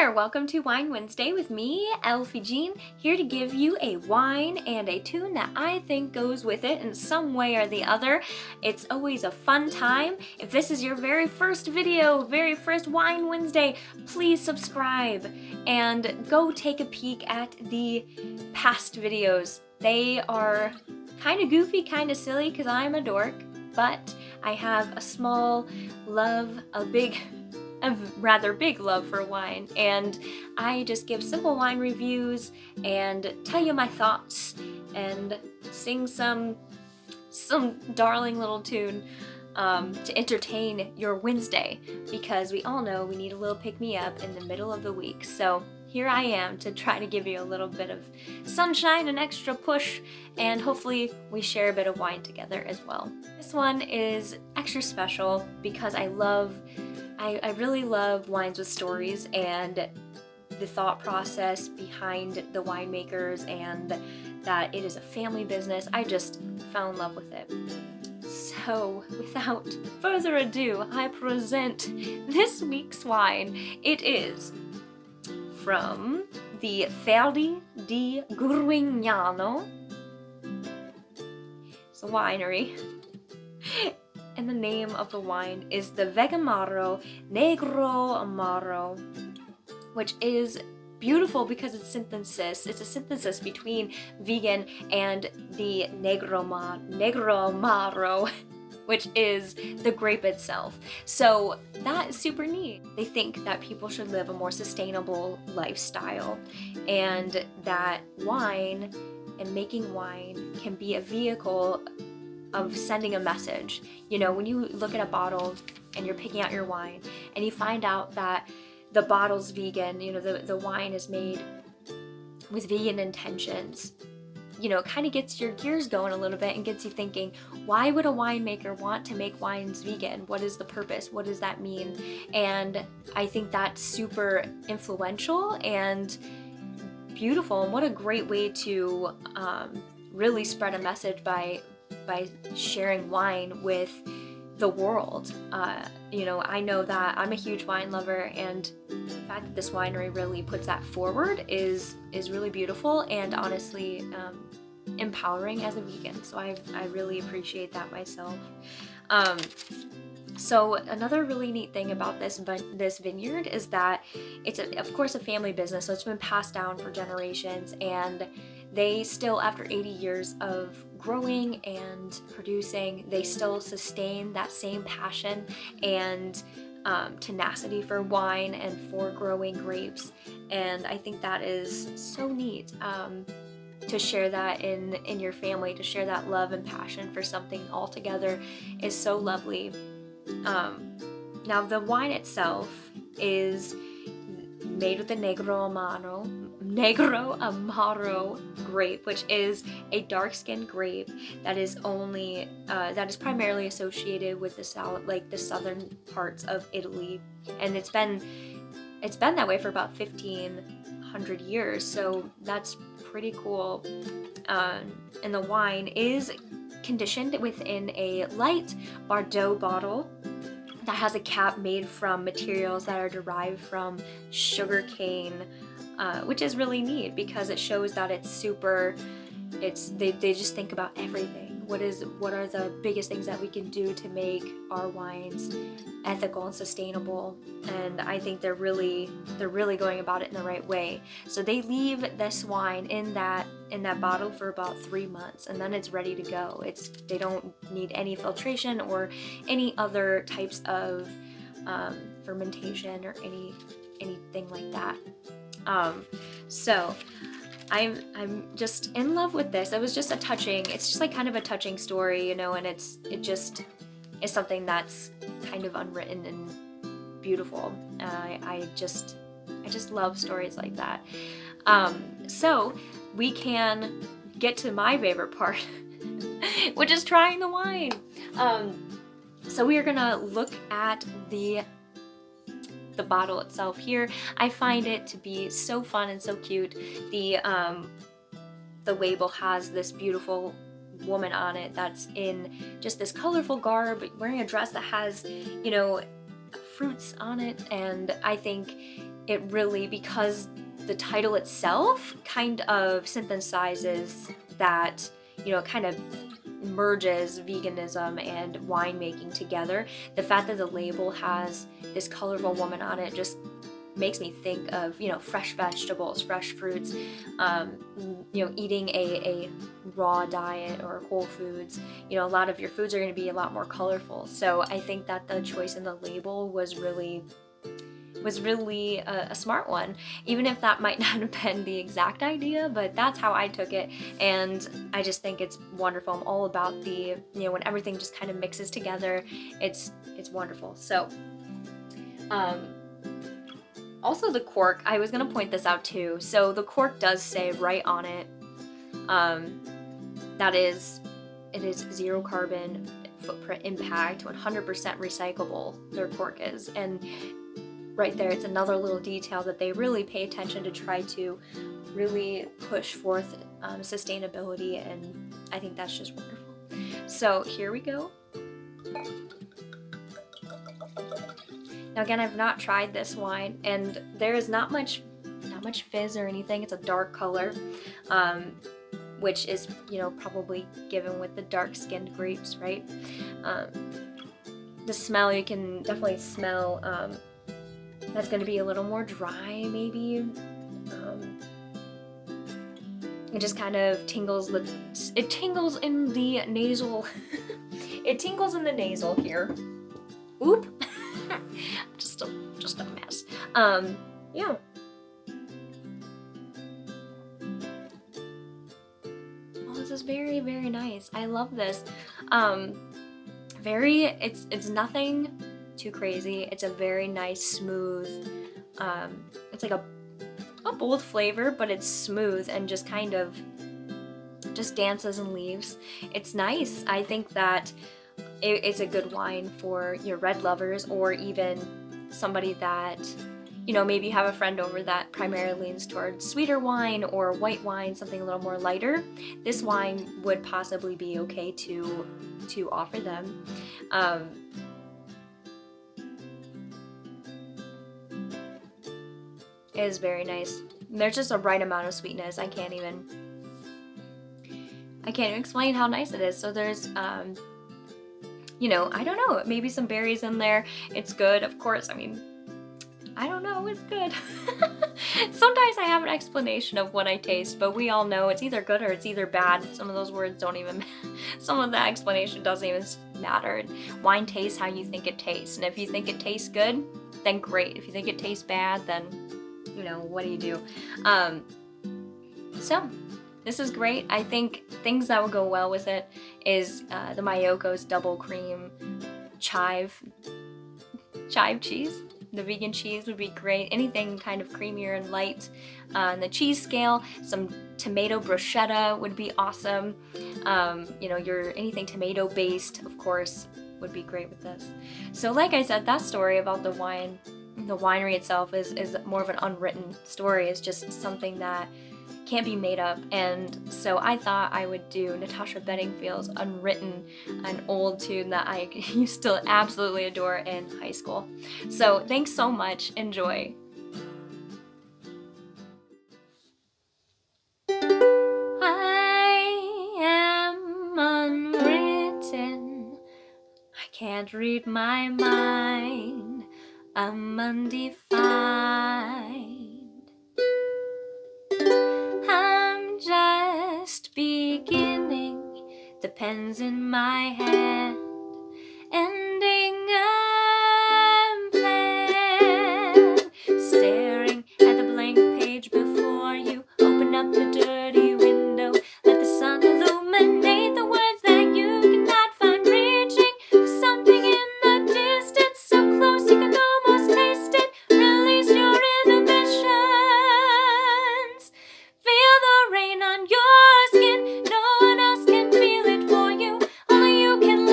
there! Welcome to Wine Wednesday with me, Elfie Jean, here to give you a wine and a tune that I think goes with it in some way or the other. It's always a fun time. If this is your very first video, very first Wine Wednesday, please subscribe and go take a peek at the past videos. They are kind of goofy, kind of silly because I'm a dork, but I have a small love, a rather big love for wine, and I just give simple wine reviews and tell you my thoughts and sing some darling little tune to entertain your Wednesday, because we all know we need a little pick-me-up in the middle of the week. So here I am to try to give you a little bit of sunshine, an extra push, and hopefully we share a bit of wine together as well. This one is extra special because I really love wines with stories and the thought process behind the winemakers, and that it is a family business. I just fell in love with it. So without further ado, I present this week's wine. It is from the Feudi di Guagnano. It's a winery. And the name of the wine is the Vegamaro Negroamaro, which is beautiful because it's synthesis. It's a synthesis between vegan and the Negroamaro, which is the grape itself. So that is super neat. They think that people should live a more sustainable lifestyle, and that wine and making wine can be a vehicle of sending a message. You know, when you look at a bottle and you're picking out your wine and you find out that the bottle's vegan, you know, the wine is made with vegan intentions, you know, it kind of gets your gears going a little bit and gets you thinking, why would a winemaker want to make wines vegan? What is the purpose? What does that mean? And I think that's super influential and beautiful, and what a great way to really spread a message by sharing wine with the world. You know, I know that I'm a huge wine lover, and the fact that this winery really puts that forward is really beautiful and honestly empowering as a vegan. So I really appreciate that myself. So another really neat thing about this vineyard is that it's of course a family business, so it's been passed down for generations, and they still, after 80 years of growing and producing, they still sustain that same passion and tenacity for wine and for growing grapes. And I think that is so neat to share that in your family, to share that love and passion for something altogether is so lovely. Now the wine itself is made with the Negroamaro grape, which is a dark-skinned grape that is primarily associated with the southern parts of Italy, and it's been that way for about 1,500 years. So that's pretty cool. And the wine is conditioned within a light Bordeaux bottle that has a cap made from materials that are derived from sugar cane, which is really neat because it shows that they just think about everything. What are the biggest things that we can do to make our wines ethical and sustainable? And I think they're really going about it in the right way. So they leave this wine in that bottle for about 3 months, and then it's ready to go. They don't need any filtration or any other types of fermentation or anything like that. So I'm just in love with this. It's just like kind of a touching story, you know, and it just is something that's kind of unwritten and beautiful. I just love stories like that. So we can get to my favorite part, which is trying the wine. So we are gonna look at the bottle itself here. I find it to be so fun and so cute. The label has this beautiful woman on it that's in just this colorful garb, wearing a dress that has, you know, fruits on it, and I think it really, because the title itself kind of synthesizes that, you know, kind of merges veganism and winemaking together. The fact that the label has this colorful woman on it just makes me think of, you know, fresh vegetables, fresh fruits, you know, eating a raw diet or whole foods. You know, a lot of your foods are going to be a lot more colorful. So I think that the choice in the label was really a smart one, even if that might not have been the exact idea, but that's how I took it. And I just think it's wonderful. I'm all about the, you know, when everything just kind of mixes together, it's wonderful. So also the cork, I was gonna point this out too. So the cork does say right on it that it is 0 carbon footprint impact, 100% recyclable, their cork is. And right there, it's another little detail that they really pay attention to try to really push forth sustainability, and I think that's just wonderful. So here we go. Now again, I've not tried this wine, and there is not much fizz or anything. It's a dark color, which is, you know, probably given with the dark-skinned grapes, right? The smell, you can definitely smell. That's going to be a little more dry, maybe. It just kind of tingles it tingles in the nasal. It tingles in the nasal here. Oop. just a mess. Yeah. Oh, this is very, very nice. I love this. It's nothing too crazy. It's a very nice, smooth, it's like a bold flavor, but it's smooth and just kind of just dances and leaves. It's nice. I think that it's a good wine for your red lovers, or even somebody that, you know, maybe you have a friend over that primarily leans towards sweeter wine or white wine, something a little more lighter. This wine would possibly be okay to offer them. It is very nice. There's just a right amount of sweetness. I can't even explain how nice it is. So there's, you know, I don't know, maybe some berries in there. It's good, of course. I mean, I don't know, it's good. Sometimes I have an explanation of what I taste, but we all know it's either good or it's either bad. Some of those words don't even, some of that explanation doesn't even matter. Wine tastes how you think it tastes. And if you think it tastes good, then great. If you think it tastes bad, then, you know, what do you do? So this is great. I think things that would go well with it is the Mayoko's double cream chive cheese. The vegan cheese would be great. Anything kind of creamier and light. On the cheese scale, some tomato bruschetta would be awesome. You know, anything tomato based, of course, would be great with this. So like I said, that story about the wine, the winery itself is more of an unwritten story. It's just something that can't be made up. And so I thought I would do Natasha Bedingfield's Unwritten, an old tune that I used to absolutely adore in high school. So thanks so much. Enjoy. I am unwritten. I can't read my mind. I'm undefined. I'm just beginning. The pen's in my hand. Ending unplanned. Staring at the blank page before you. Open up the dirty window. Let the sun illuminate the words that you cannot find. Reaching for something in the distance, so close you can almost taste it. Release your inhibitions. Feel the rain on your skin. No one else can feel it for you. Only you can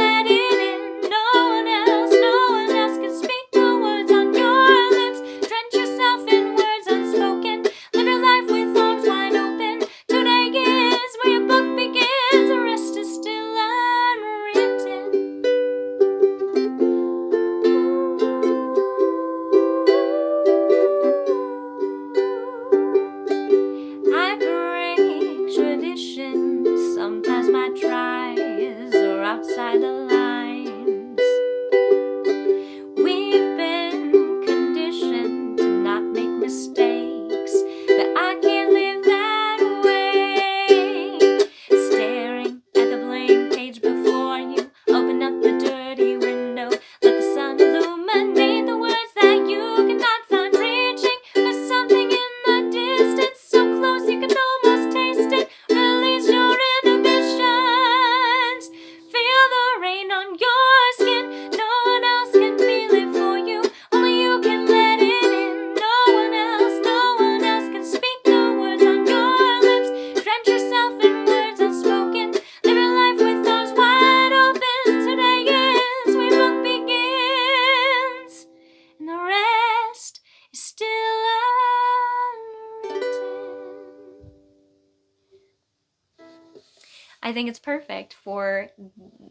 I think it's perfect for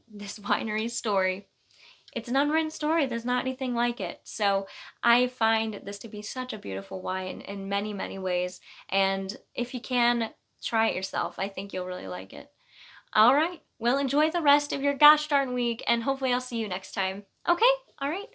this winery story. It's an unwritten story. There's not anything like it. So I find this to be such a beautiful wine in many, many ways. And if you can, try it yourself. I think you'll really like it. All right. Well, enjoy the rest of your gosh darn week, and hopefully I'll see you next time. Okay? All right.